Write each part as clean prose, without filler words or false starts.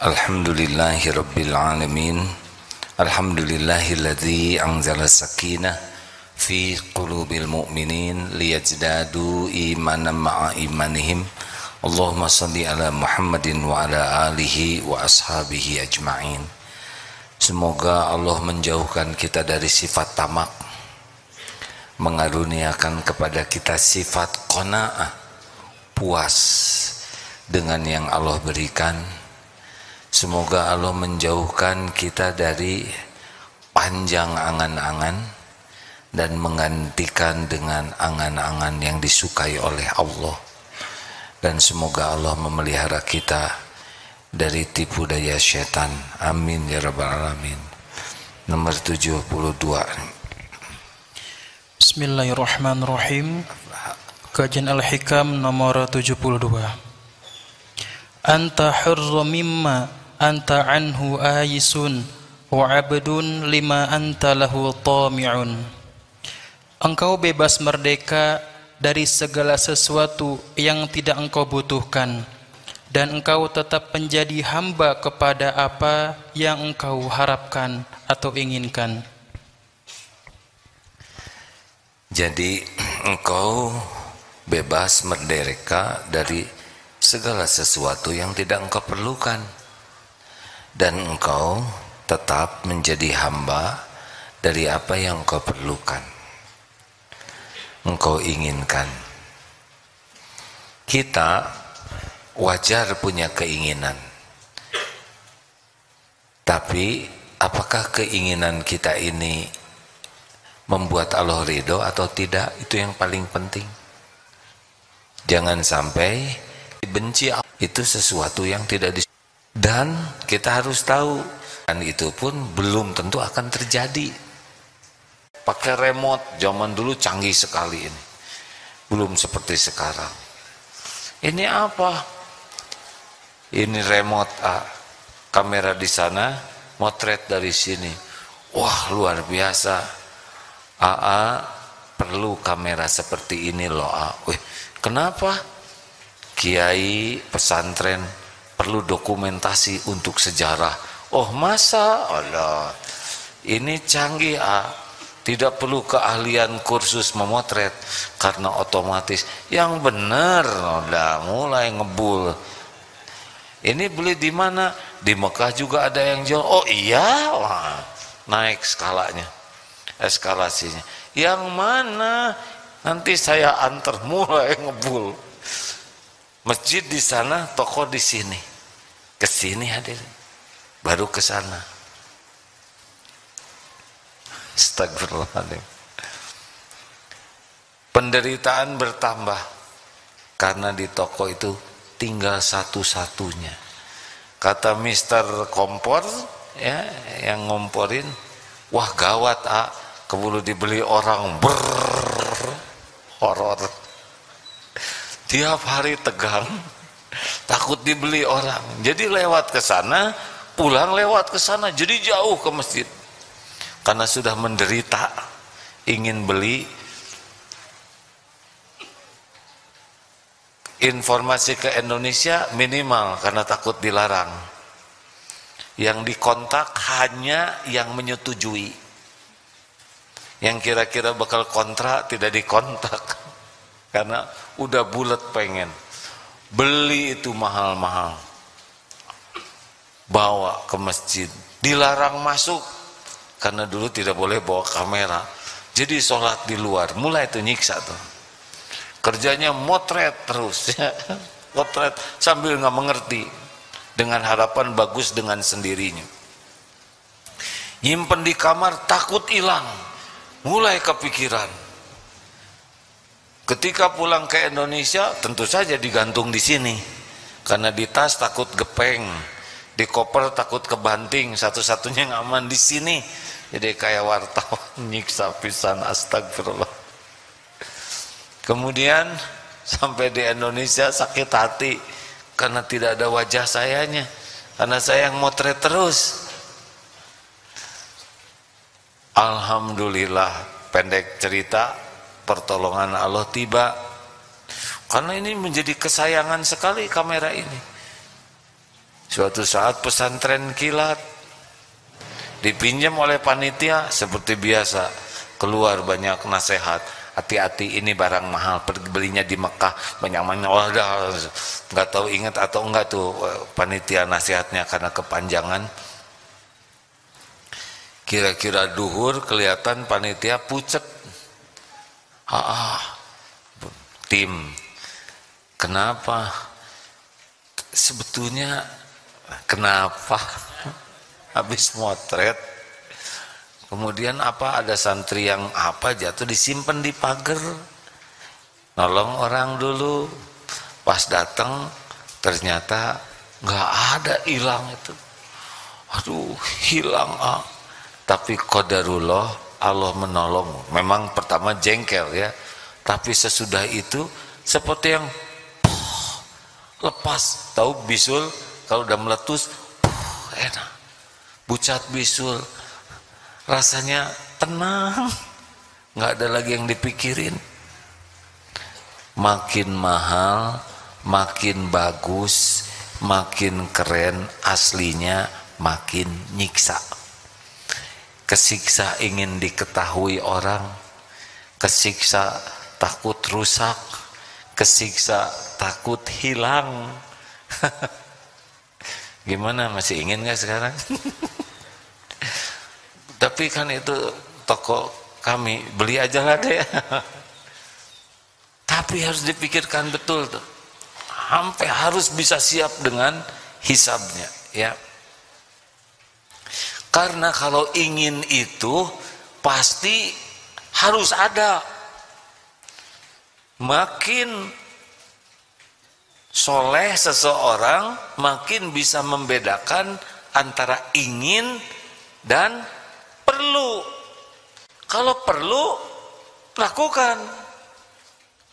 Alhamdulillahi Rabbil Alamin. Alhamdulillahilladzi anzala sakinah fi qulubil mu'minin liyazdadu imanan ma'a imanihim. Allahumma salli ala Muhammadin wa ala alihi wa ashabihi ajma'in. Semoga Allah menjauhkan kita dari sifat tamak, mengaruniakan kepada kita sifat qanaah, puas dengan yang Allah berikan. Semoga Allah menjauhkan kita dari panjang angan-angan dan menggantikan dengan angan-angan yang disukai oleh Allah. Dan semoga Allah memelihara kita dari tipu daya syaitan. Amin ya rabbal alamin. Nomor 72. Bismillahirrahmanirrahim. Kajian Al-Hikam nomor 72. Anta hurru mimma anta anhu ayisun wa abdun lima anta lahu tami'un. Engkau bebas merdeka dari segala sesuatu yang tidak engkau butuhkan, dan engkau tetap menjadi hamba kepada apa yang engkau harapkan atau inginkan. Jadi engkau bebas merdeka dari segala sesuatu yang tidak engkau perlukan, dan engkau tetap menjadi hamba dari apa yang engkau perlukan, engkau inginkan. Kita wajar punya keinginan, tapi apakah keinginan kita ini membuat Allah ridho atau tidak? Itu yang paling penting. Jangan sampai dibenci. Itu sesuatu yang tidak dis. Dan kita harus tahu, dan itu pun belum tentu akan terjadi. Pakai remote zaman dulu canggih sekali ini, belum seperti sekarang. Ini apa? Ini remote, kamera di sana, motret dari sini. Wah, luar biasa. Perlu kamera seperti ini loh. Wih, kenapa? Kiai pesantren perlu dokumentasi untuk sejarah. Oh, masa Allah, ini canggih. Tidak perlu keahlian kursus memotret, karena otomatis yang benar udah mulai ngebul. Ini beli di mana? Di Mekah juga ada yang jual. Oh iya, wah, naik skalanya, eskalasinya. Yang mana? Nanti saya antar, mulai ngebul. Masjid di sana, toko di sini. Ke sini hadir, baru ke sana. Astagfirullahaladzim. Penderitaan bertambah karena di toko itu tinggal satu-satunya. Kata Mister Kompor, ya, yang ngomporin, wah gawat, keburu dibeli orang, horor. Tiap hari tegang, takut dibeli orang. Jadi lewat ke sana, pulang lewat ke sana, jadi jauh ke masjid. Karena sudah menderita, ingin beli. Informasi ke Indonesia minimal karena takut dilarang. Yang dikontak hanya yang menyetujui. Yang kira-kira bakal kontrak tidak dikontak. Karena udah bulat pengen beli, itu mahal-mahal, bawa ke masjid, dilarang masuk karena dulu tidak boleh bawa kamera. Jadi sholat di luar, mulai itu nyiksa tuh. Kerjanya motret terus, motret sambil nggak mengerti, dengan harapan bagus dengan sendirinya. Nyimpen di kamar takut hilang, mulai kepikiran. Ketika pulang ke Indonesia, tentu saja digantung di sini, karena di tas takut gepeng, di koper takut kebanting, satu-satunya yang aman di sini. Jadi kayak wartawan, nyiksa pisan, astagfirullah. Kemudian sampai di Indonesia sakit hati karena tidak ada wajah sayanya, karena saya yang motret terus. Alhamdulillah, pendek cerita, pertolongan Allah tiba. Karena ini menjadi kesayangan sekali kamera ini. Suatu saat pesantren kilat dipinjam oleh panitia seperti biasa, keluar banyak nasihat, hati-hati ini barang mahal, belinya di Mekah banyak-banyak. Wadah, nggak tahu ingat atau enggak tuh panitia nasihatnya karena kepanjangan. Kira-kira duhur kelihatan panitia pucet. Tim, kenapa? Sebetulnya kenapa? Habis motret, kemudian apa, ada santri yang apa jatuh disimpan di pagar, nolong orang dulu, pas datang ternyata nggak ada, hilang itu. Aduh, hilang tapi qadarullah, Allah menolong. Memang pertama jengkel ya, tapi sesudah itu seperti yang lepas. Tahu bisul kalau udah meletus enak, bucat bisul rasanya tenang, nggak ada lagi yang dipikirin. Makin mahal, makin bagus, makin keren aslinya, makin nyiksa. Kesiksa ingin diketahui orang, kesiksa takut rusak, kesiksa takut hilang. Gimana, masih ingin nggak sekarang? Tapi kan itu toko kami, beli aja lah deh. Tapi harus dipikirkan betul tuh, sampai harus bisa siap dengan hisabnya ya. Karena kalau ingin itu pasti harus ada. Makin soleh seseorang, makin bisa membedakan antara ingin dan perlu. Kalau perlu, lakukan,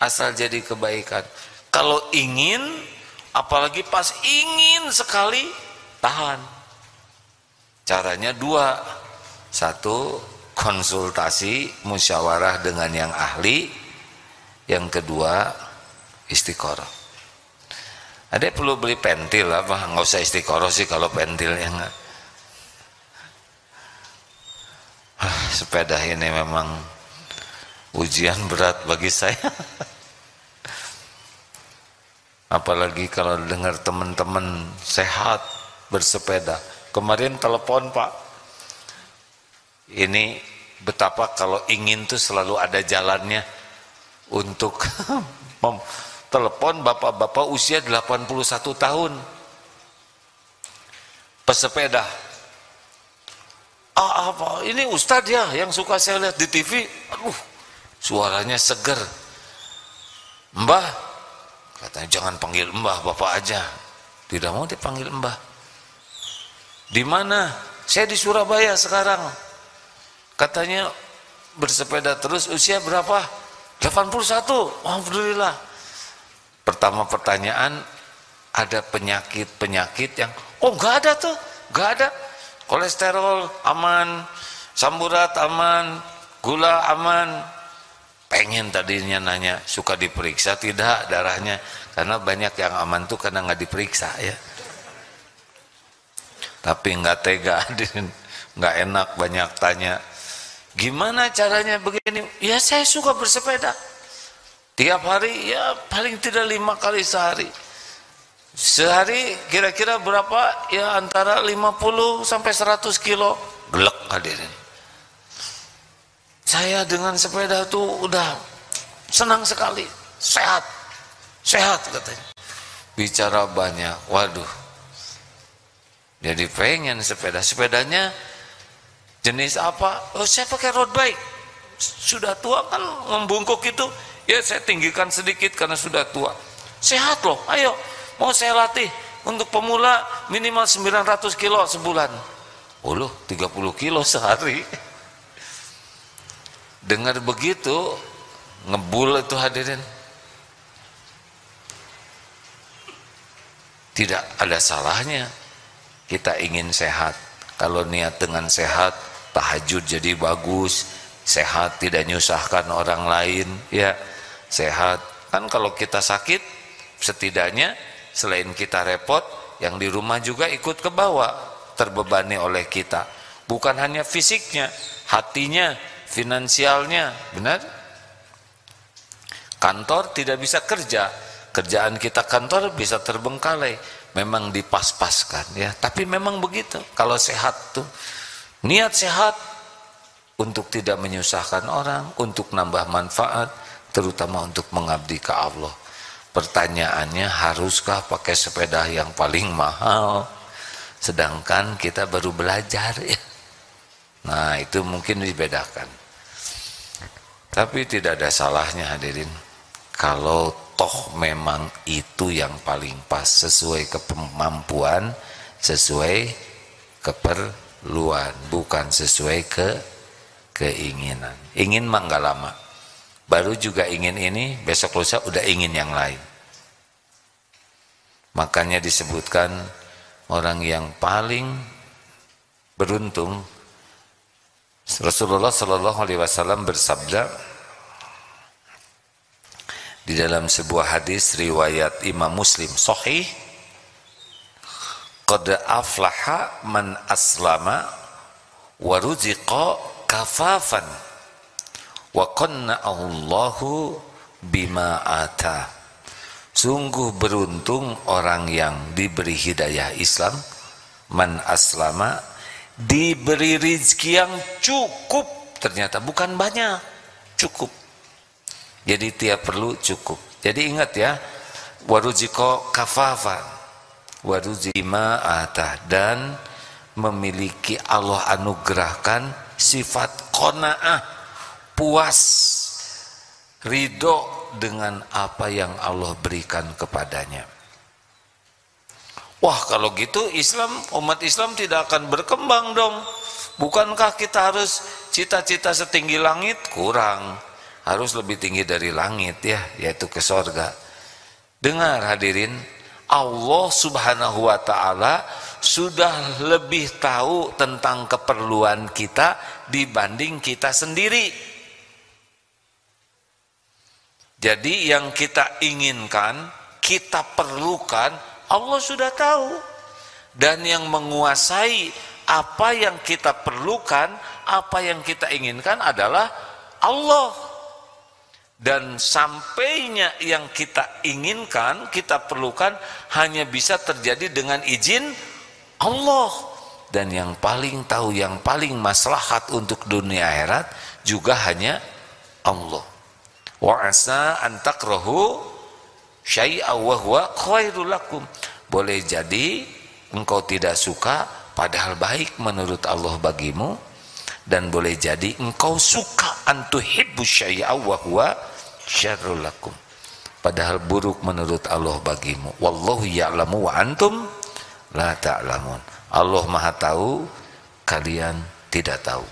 asal jadi kebaikan. Kalau ingin, apalagi pas ingin sekali, tahan. Caranya dua. Satu, konsultasi, musyawarah dengan yang ahli. Yang kedua, istiqoroh. Ada perlu beli pentil apa? Nggak usah istiqoroh sih kalau pentilnya nggak. Sepeda ini memang ujian berat bagi saya. Apalagi kalau dengar teman-teman sehat bersepeda. Kemarin telepon Pak, ini betapa kalau ingin tuh selalu ada jalannya untuk telepon bapak-bapak usia 81 tahun pesepeda. Apa ini Ustadz ya yang suka saya lihat di TV, aduh suaranya seger. Mbah, katanya jangan panggil mbah, bapak aja. Tidak mau dipanggil mbah. Di mana? Saya di Surabaya sekarang. Katanya bersepeda terus, usia berapa? 81. Alhamdulillah. Pertama pertanyaan, ada penyakit-penyakit yang nggak ada tuh, nggak ada. Kolesterol aman, samburat aman, gula aman. Pengen tadinya nanya, suka diperiksa tidak darahnya? Karena banyak yang aman tuh karena nggak diperiksa ya. Tapi nggak tega, nggak enak banyak tanya. Gimana caranya begini? Ya saya suka bersepeda. Tiap hari ya paling tidak 5 kali sehari. Sehari kira-kira berapa? Ya antara 50 sampai 100 kilo. Gelek hadirin. Saya dengan sepeda tuh udah senang sekali. Sehat. Sehat katanya. Bicara banyak. Waduh. Jadi pengen sepeda. Sepedanya jenis apa? Oh saya pakai road bike. Sudah tua kan membungkuk itu. Ya saya tinggikan sedikit karena sudah tua. Sehat loh, ayo. Mau saya latih. Untuk pemula minimal 900 kilo sebulan. 30 kilo sehari. Dengar begitu, ngebul itu hadirin. Tidak ada salahnya. Kita ingin sehat. Kalau niat dengan sehat, tahajud jadi bagus, sehat tidak nyusahkan orang lain, ya sehat. Kan kalau kita sakit, setidaknya selain kita repot, yang di rumah juga ikut ke bawah, terbebani oleh kita. Bukan hanya fisiknya, hatinya, finansialnya, benar? Kantor tidak bisa kerja, kerjaan kita kantor bisa terbengkalai, memang dipas-paskan ya. Tapi memang begitu, kalau sehat tuh, niat sehat untuk tidak menyusahkan orang, untuk nambah manfaat, terutama untuk mengabdi ke Allah. Pertanyaannya, haruskah pakai sepeda yang paling mahal? Sedangkan kita baru belajar ya. Nah itu mungkin dibedakan. Tapi tidak ada salahnya hadirin, kalau toh memang itu yang paling pas, sesuai kemampuan, sesuai keperluan, bukan sesuai keinginan. Ingin mah nggak lama, baru juga ingin ini, besok lusa udah ingin yang lain. Makanya disebutkan orang yang paling beruntung, Rasulullah Shallallahu Alaihi Wasallam bersabda di dalam sebuah hadis riwayat Imam Muslim sahih, qad aflaha man aslama wa ruziqa kafafan wa qanna'ahu Allahu bima ata. Sungguh beruntung orang yang diberi hidayah Islam, man aslama, diberi rizki yang cukup, ternyata bukan banyak, cukup. Jadi tiap perlu cukup. Jadi ingat ya, waruziko kafafan, waruzi ma atah, dan memiliki Allah anugerahkan sifat qanaah, puas, ridho dengan apa yang Allah berikan kepadanya. Wah, kalau gitu Islam, umat Islam tidak akan berkembang dong. Bukankah kita harus cita-cita setinggi langit? Kurang, harus lebih tinggi dari langit ya, yaitu ke sorga. Dengar hadirin, Allah subhanahu wa ta'ala sudah lebih tahu tentang keperluan kita dibanding kita sendiri. Jadi yang kita inginkan, kita perlukan, Allah sudah tahu. Dan yang menguasai apa yang kita perlukan, apa yang kita inginkan adalah Allah. Dan sampainya yang kita inginkan, kita perlukan, hanya bisa terjadi dengan izin Allah. Dan yang paling tahu, yang paling maslahat untuk dunia akhirat juga hanya Allah. Wa asa an takrahu syai'a wa huwa khairul lakum. Boleh jadi engkau tidak suka padahal baik menurut Allah bagimu, dan boleh jadi engkau suka antuhibbu syai'a wa huwa syarrul lakum, padahal buruk menurut Allah bagimu. Wallahu ya'lamu wa antum la ta'lamun. Allah Maha tahu, kalian tidak tahu.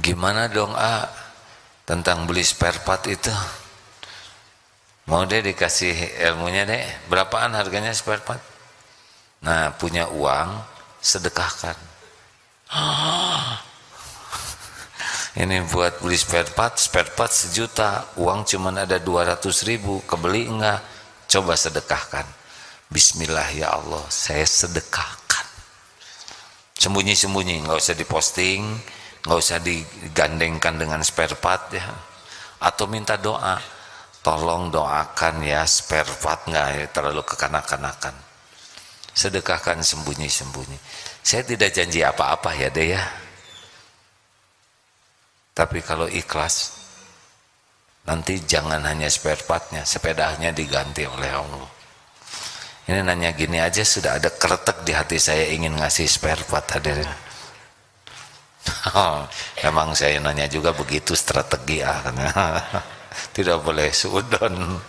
Gimana dong tentang beli spare part itu? Mau deh dikasih ilmunya deh, berapaan harganya spare part? Nah, punya uang, sedekahkan. Ini buat beli spare part 1 juta, uang cuman ada 200.000, kebeli enggak? Coba sedekahkan. Bismillah ya Allah, saya sedekahkan. Sembunyi-sembunyi, nggak usah diposting, nggak usah digandengkan dengan spare part ya. Atau minta doa, tolong doakan ya spare part nggak ya, terlalu kekanak-kanakan. Sedekahkan sembunyi-sembunyi. Saya tidak janji apa-apa ya deh ya. Tapi kalau ikhlas, nanti jangan hanya spare partnya, sepedanya diganti oleh Allah. Ini nanya gini aja sudah ada kretek di hati saya ingin ngasih spare part hadirin. Memang saya nanya juga begitu strategi tidak boleh suudon.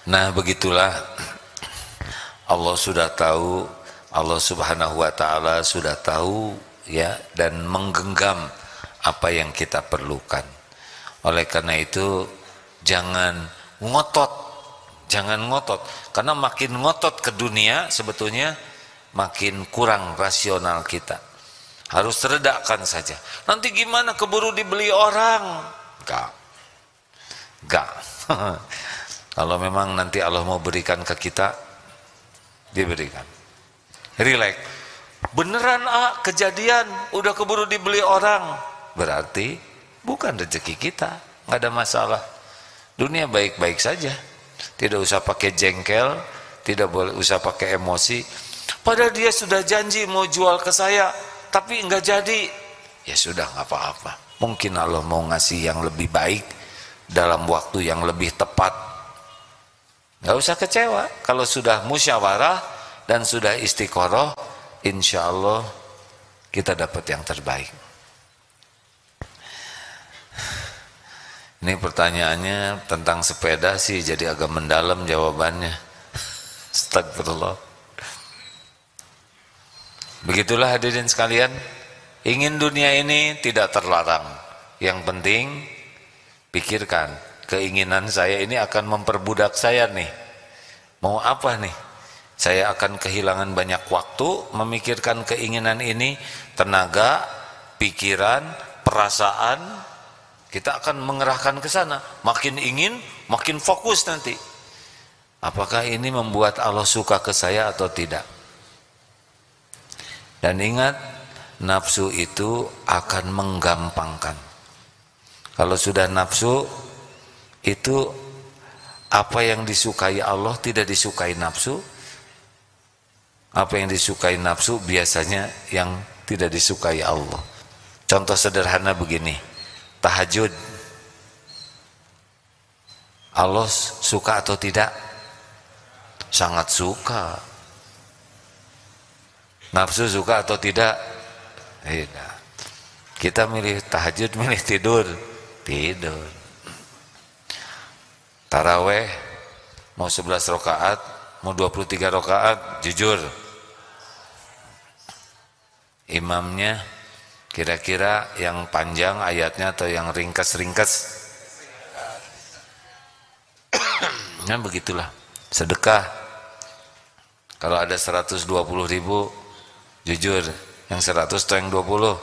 Nah begitulah, Allah sudah tahu, Allah subhanahu wa ta'ala sudah tahu ya, dan menggenggam apa yang kita perlukan. Oleh karena itu jangan ngotot, karena makin ngotot ke dunia sebetulnya makin kurang rasional kita. Harus redakan saja. Nanti gimana, keburu dibeli orang? Enggak. Kalau memang nanti Allah mau berikan ke kita, diberikan. Relax. Beneran kejadian, udah keburu dibeli orang, berarti bukan rezeki kita, nggak ada masalah. Dunia baik-baik saja, tidak usah pakai jengkel, tidak boleh usah pakai emosi. Padahal dia sudah janji mau jual ke saya, tapi nggak jadi. Ya sudah, nggak apa-apa. Mungkin Allah mau ngasih yang lebih baik dalam waktu yang lebih tepat. Nggak usah kecewa. Kalau sudah musyawarah dan sudah istiqoroh, insya Allah kita dapat yang terbaik. Ini pertanyaannya tentang sepeda sih, jadi agak mendalam jawabannya. Astagfirullah. Begitulah hadirin sekalian, ingin dunia ini tidak terlarang. Yang penting pikirkan, keinginan saya ini akan memperbudak saya nih. Mau apa nih? Saya akan kehilangan banyak waktu memikirkan keinginan ini, tenaga, pikiran, perasaan, kita akan mengerahkan ke sana. Makin ingin, makin fokus nanti. Apakah ini membuat Allah suka ke saya atau tidak? Dan ingat, nafsu itu akan menggampangkan. Kalau sudah nafsu, itu apa yang disukai Allah tidak disukai nafsu. Apa yang disukai nafsu biasanya yang tidak disukai Allah. Contoh sederhana begini, tahajud. Allah suka atau tidak? Sangat suka. Nafsu suka atau tidak? Tidak. Kita milih tahajud, milih tidur. Tidur. Taraweh mau 11 rakaat, mau 23 rakaat, jujur. Imamnya kira-kira yang panjang ayatnya atau yang ringkas-ringkas? Nah begitulah. Sedekah. Kalau ada 120.000, jujur, yang 100 atau yang 20?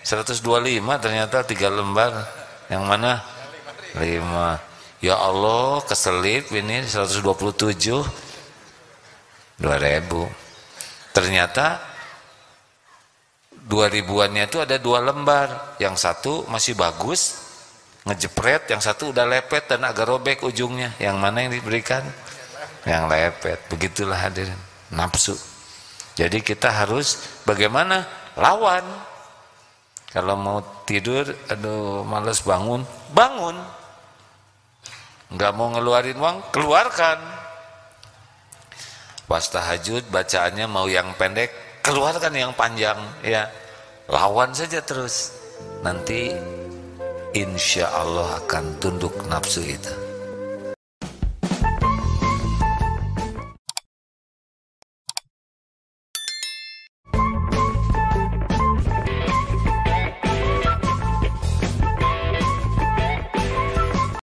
125 ternyata 3 lembar. Yang mana? 5. Ya Allah, keselip ini 127. 2.000. Ternyata 2.000-annya itu ada 2 lembar. Yang satu masih bagus, ngejepret, yang satu udah lepet dan agak robek ujungnya. Yang mana yang diberikan? Yang lepet. Begitulah hadirin, nafsu. Jadi kita harus bagaimana? Lawan. Kalau mau tidur, aduh malas bangun, bangun. Nggak mau ngeluarin uang, keluarkan. Pas tahajud bacaannya mau yang pendek, keluarkan yang panjang, ya. Lawan saja terus. Nanti insya Allah akan tunduk nafsu itu.